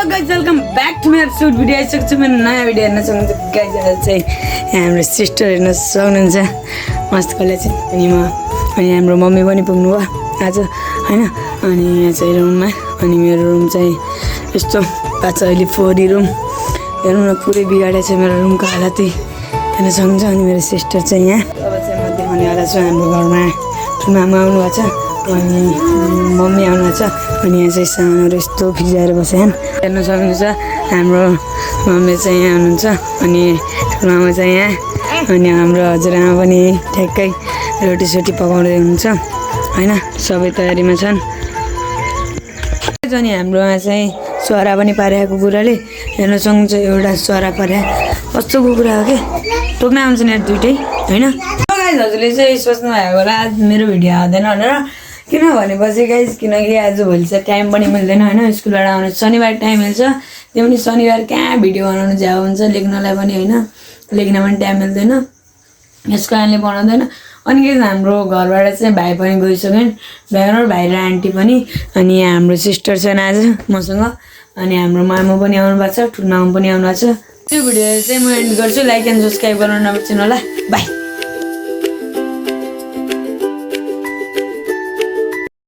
guys welcome back to my episode video आइसकेको छु मेरो नयाँ भिडियो हेर्न सक्नुहुन्छ गाइस चाहिँ हाम्रो सिस्टर हेर्न सक्नुहुन्छ मस्त कले चाहिँ अनि हाम्रो मम्मी पनि पुग्नु भयो आज हैन अनि यहाँ चाहिँ रुममा अनि मेरो रुम चाहिँ यस्तो पाछ अहिले 4D रुम हेर्नु न पुरै बिगाडेको छ मेरो रुमको हालतै हेर्न सक्नुहुन्छ अनि मेरो सिस्टर चाहिँ यहाँ अब चाहिँ म देखाउनेवाला छु हाम्रो घरमा ठुलो आमा आउनुभएको छ अनि मम्मी आउनुहुन्छ अनि यहाँ चाहिँ सानोहरू यस्तो फिजाएर बसेन हेर्न सक्नुहुन्छ हाम्रो मम्मी चाहिँ यहाँ हुनुहुन्छ अनि ठुलो आमा चाहिँ यहाँ अनि हाम्रो हजुरआमा पनि ठ्याक्कै रोटी पकाउँदै हुनुहुन्छ हैन सबै तयारीमा छन् अनि हाम्रोमा चाहिँ चरा पनि पारेको कुकुराले हेर्न सक्नुहुन्छ एउटा चरा पारे कस्तो कुकुरा हो के टोक्न आउँछ नि दुइटै हैन गाइस हजुरले चाहिँ सोच्नु भएको होला आज मेरो भिडियो आउँदैन भनेर किन भनेपछि गाइस किनकि आज भोलि चाहिँ टाइम पनि मिल्दैन हैन स्कुलबाट आउने शनिबार टाइम मिल्छ त्यो पनि शनिबार कहाँ भिडियो बनाउनु जाऊ हुन्छ लेख्नलाई पनि हैन लेख्न पनि टाइम मिल्दैन यसको कारणले बनाउँदैन अनि के हाम्रो घरबाट चाहिँ भाइ पनि गइसक्यो भाइ र आन्टी पनि अनि हाम्रो सिस्टर छन् आज मसँग अनि हाम्रो मामु पनि आउनु भएको छ ठुलो मामु पनि आउनु भएको छ त्यो भिडियो चाहिँ म एन्ड गर्छु लाइक एन्ड सब्स्क्राइब गर्न नबिर्सनु होला बाइ